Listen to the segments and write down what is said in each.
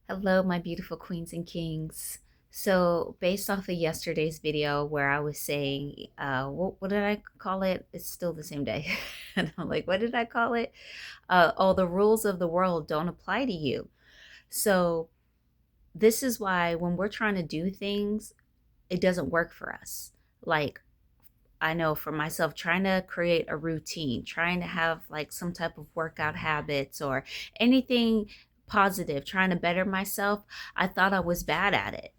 Hello, my beautiful queens and kings. So, based off of yesterday's video where I was saying, what did I call it? It's still the same day. And I'm like, what did I call it? Oh, the rules of the world don't apply to you. So, this is why when we're trying to do things, it doesn't work for us. Like, I know for myself, trying to create a routine, trying to have like some type of workout habits or anything positive, trying to better myself, I thought I was bad at it.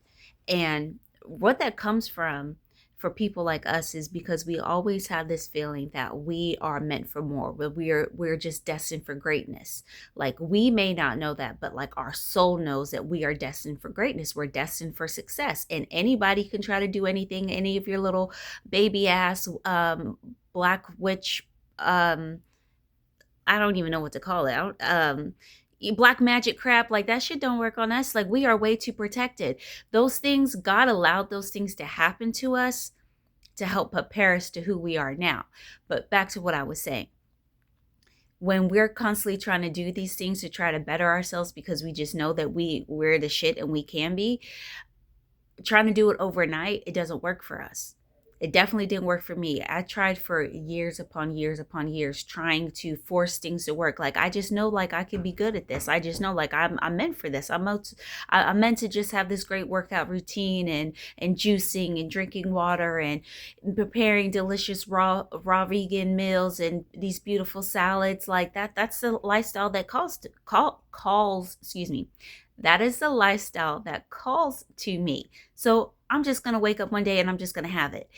And what that comes from for people like us is because we always have this feeling that we are meant for more, but we're just destined for greatness. Like we may not know that, but like our soul knows that we are destined for greatness. We're destined for success. And anybody can try to do anything, any of your little baby ass black witch I don't even know what to call it. Black magic crap, like that shit don't work on us. Like we are way too protected. Those things, God allowed those things to happen to us to help prepare us to who we are now. But back to what I was saying. When we're constantly trying to do these things to try to better ourselves because we just know that we're the shit and we can be, trying to do it overnight, it doesn't work for us. It definitely didn't work for me. I tried for years upon years upon years trying to force things to work. Like I just know like I could be good at this. I just know like I'm meant for this. I'm meant to just have this great workout routine and juicing and drinking water and preparing delicious raw vegan meals and these beautiful salads like that. That's the lifestyle that calls, excuse me. That is the lifestyle that calls to me. So I'm just going to wake up one day and I'm just going to have it.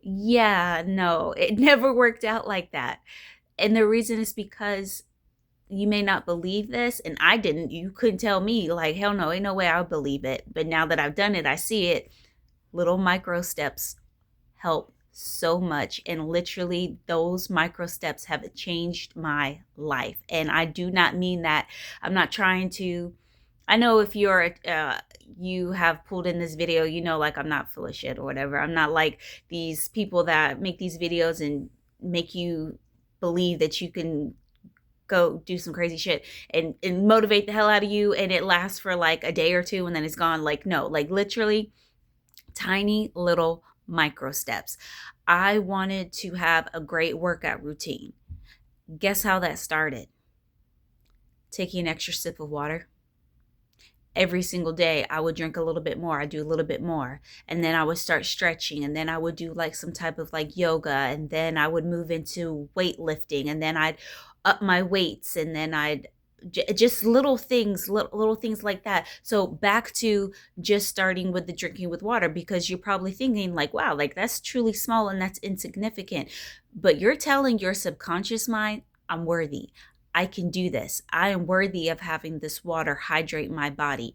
Yeah, no, it never worked out like that. And the reason is because you may not believe this, and I didn't. You couldn't tell me, like, hell no, ain't no way I would believe it. But now that I've done it, I see it. Little micro steps help so much. And literally, those micro steps have changed my life. And I do not mean that I'm not trying to. I know if you have pulled in this video, you know, like I'm not full of shit or whatever. I'm not like these people that make these videos and make you believe that you can go do some crazy shit and motivate the hell out of you and it lasts for like a day or two and then it's gone. Like, no, like literally tiny little micro steps. I wanted to have a great workout routine. Guess how that started? Taking an extra sip of water every single day. I would drink a little bit more. I do a little bit more. And then I would start stretching. And then I would do like some type of like yoga. And then I would move into weightlifting. And then I'd up my weights. And then I'd just little things like that. So back to just starting with the drinking with water, because you're probably thinking like, wow, like that's truly small and that's insignificant. But you're telling your subconscious mind, I'm worthy. I can do this. I am worthy of having this water hydrate my body.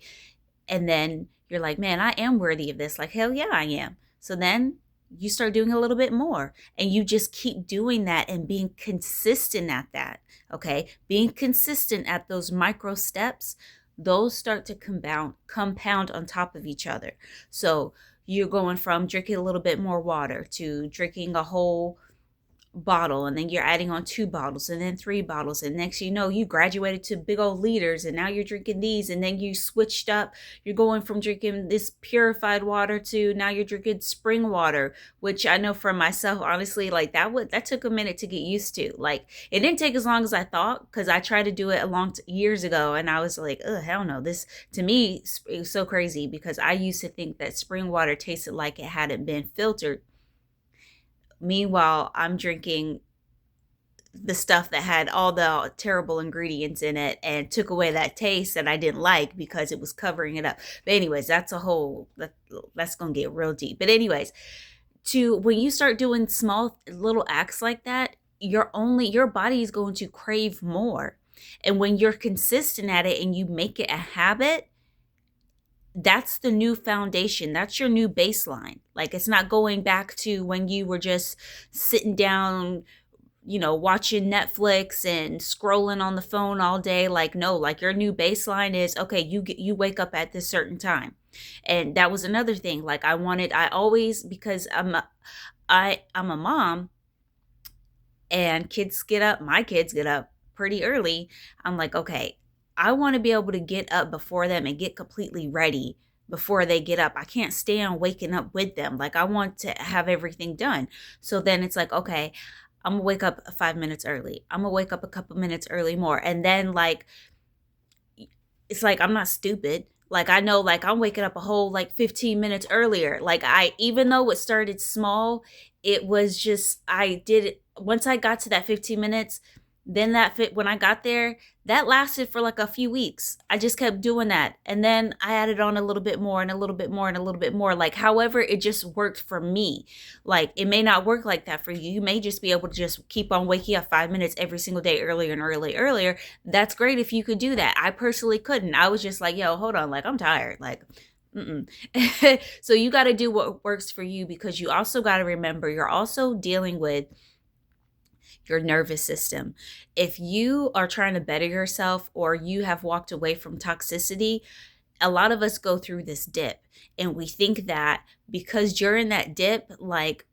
And then you're like, man, I am worthy of this. Like, hell yeah, I am. So then you start doing a little bit more and you just keep doing that and being consistent at that. Okay. Being consistent at those micro steps, those start to compound on top of each other. So you're going from drinking a little bit more water to drinking a whole bottle, and then you're adding on 2 bottles and then 3 bottles, and next you know you graduated to big old liters and now you're drinking these, and then you switched up. You're going from drinking this purified water to now you're drinking spring water, which I know for myself, honestly, like that took a minute to get used to. Like it didn't take as long as I thought, because I tried to do it a long years ago and I was like, oh hell no, this to me it was so crazy, because I used to think that spring water tasted like it hadn't been filtered. Meanwhile, I'm drinking the stuff that had all the terrible ingredients in it and took away that taste that I didn't like because it was covering it up. But anyways, that's going to get real deep. But anyways, to when you start doing small little acts like that, your body is going to crave more. And when you're consistent at it and you make it a habit, that's the new foundation. That's your new baseline. Like it's not going back to when you were just sitting down, watching Netflix and scrolling on the phone all day. Like no, like your new baseline is okay, you wake up at this certain time. And that was another thing. Like I always, because I'm a mom and my kids get up pretty early. I'm like, okay, I want to be able to get up before them and get completely ready before they get up. I can't stand waking up with them. Like, I want to have everything done. So then it's like, okay, I'm gonna wake up 5 minutes early. I'm gonna wake up a couple minutes early more. And then like it's like I'm not stupid. Like, I know, like, I'm waking up a whole like 15 minutes earlier. Like, I, even though it started small, it was just, I did it once I got to that 15 minutes. Then that fit when I got there, that lasted for like a few weeks. I just kept doing that. And then I added on a little bit more and a little bit more and a little bit more. Like, however, it just worked for me. Like, it may not work like that for you. You may just be able to just keep on waking up 5 minutes every single day, earlier and earlier. That's great if you could do that. I personally couldn't. I was just like, yo, hold on. Like, I'm tired. Like, mm-mm. So you got to do what works for you, because you also got to remember you're also dealing with your nervous system. If you are trying to better yourself or you have walked away from toxicity, a lot of us go through this dip and we think that because you're in that dip, like,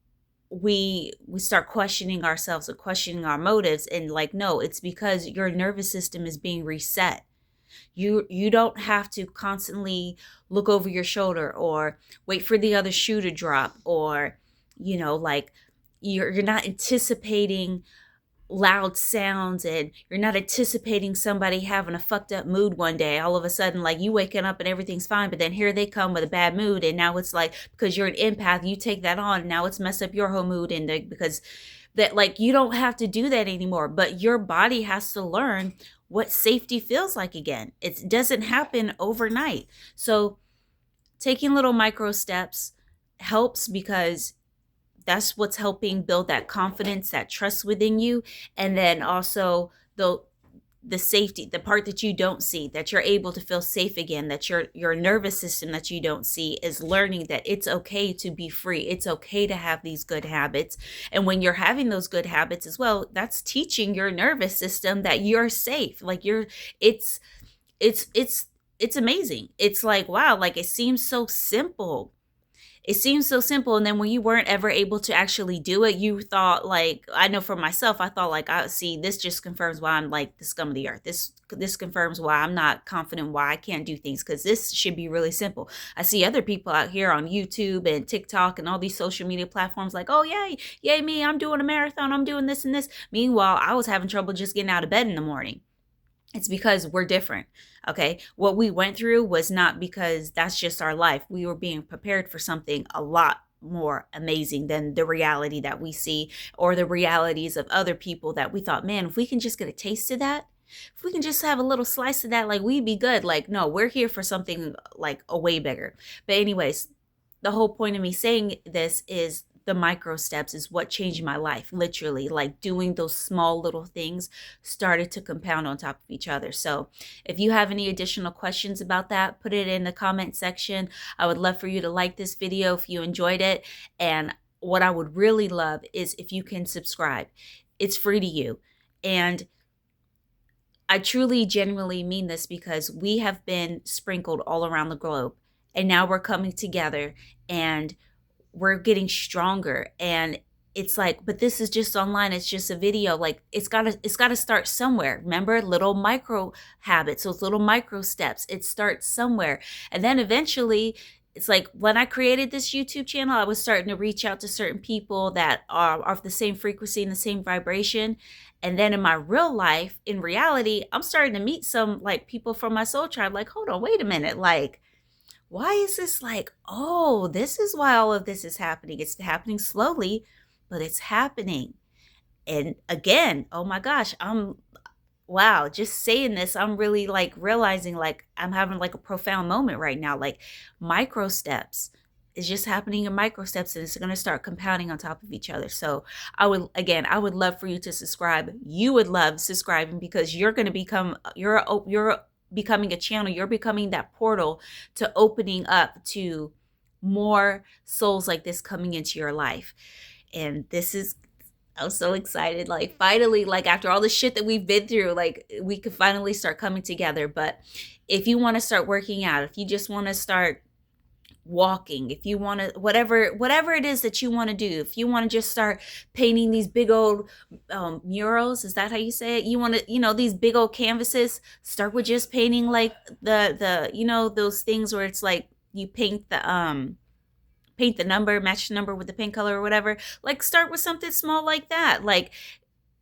we start questioning ourselves or questioning our motives, and like, no, it's because your nervous system is being reset. You don't have to constantly look over your shoulder or wait for the other shoe to drop, or like, you're not anticipating loud sounds, and you're not anticipating somebody having a fucked up mood one day. All of a sudden, like, you waking up and everything's fine, but then here they come with a bad mood, and now it's like, because you're an empath, you take that on, and now it's messed up your whole mood. And because that, like, you don't have to do that anymore, but your body has to learn what safety feels like again. It doesn't happen overnight. So taking little micro steps helps, because that's what's helping build that confidence, that trust within you. And then also the safety, the part that you don't see, that you're able to feel safe again, that your nervous system that you don't see is learning that it's okay to be free. It's okay to have these good habits. And when you're having those good habits as well, that's teaching your nervous system that you're safe. Like, it's it's amazing. It's like, wow, like, it seems so simple. It seems so simple. And then when you weren't ever able to actually do it, you thought, like, I know for myself, I thought, like, I see, this just confirms why I'm like the scum of the earth. This confirms why I'm not confident, why I can't do things, because this should be really simple. I see other people out here on YouTube and TikTok and all these social media platforms like, oh, yay me, I'm doing a marathon, I'm doing this and this. Meanwhile, I was having trouble just getting out of bed in the morning. It's because we're different. Okay. What we went through was not because that's just our life. We were being prepared for something a lot more amazing than the reality that we see, or the realities of other people that we thought, man, if we can just get a taste of that, if we can just have a little slice of that, like, we'd be good. Like, no, we're here for something like a way bigger. But anyways, the whole point of me saying this is the micro steps is what changed my life. Literally, like, doing those small little things started to compound on top of each other. So if you have any additional questions about that, put it in the comment section. I would love for you to like this video if you enjoyed it. And what I would really love is if you can subscribe. It's free to you. And I truly, genuinely mean this, because we have been sprinkled all around the globe. And now we're coming together and we're getting stronger. And it's like, but this is just online, it's just a video. Like, it's gotta start somewhere. Remember, little micro habits, those little micro steps, it starts somewhere. And then eventually, it's like, when I created this YouTube channel, I was starting to reach out to certain people that are of the same frequency and the same vibration. And then in my real life, in reality, I'm starting to meet some, like, people from my soul tribe. Like, hold on, wait a minute. Like, why is this, like, oh, this is why all of this is happening. It's happening slowly, but it's happening. And again, oh my gosh, wow, just saying this, I'm really, like, realizing, like, I'm having, like, a profound moment right now. Like, micro steps. It's just happening in micro steps, and it's going to start compounding on top of each other. So I would love for you to subscribe. You would love subscribing, because you're going to become, you're becoming a channel. You're becoming that portal to opening up to more souls like this coming into your life. And I'm so excited. Like, finally, like, after all the shit that we've been through, like, we could finally start coming together. But if you want to start working out, if you just want to start walking, if you want to, whatever it is that you want to do, if you want to just start painting these big old murals, is that how you say it? You want to, these big old canvases, start with just painting like the those things where it's like you paint the number, match the number with the paint color or whatever. Like, start with something small like that. Like,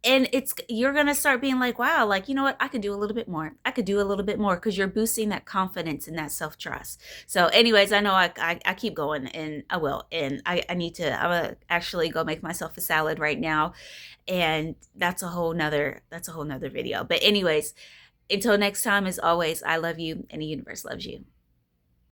and you're gonna start being like, wow, like, you know what, I could do a little bit more, I could do a little bit more, because you're boosting that confidence and that self-trust. So anyways, I know I keep going, and I will, and I need to, I'm gonna actually go make myself a salad right now, and that's a whole nother video. But anyways, until next time, as always, I love you and the universe loves you.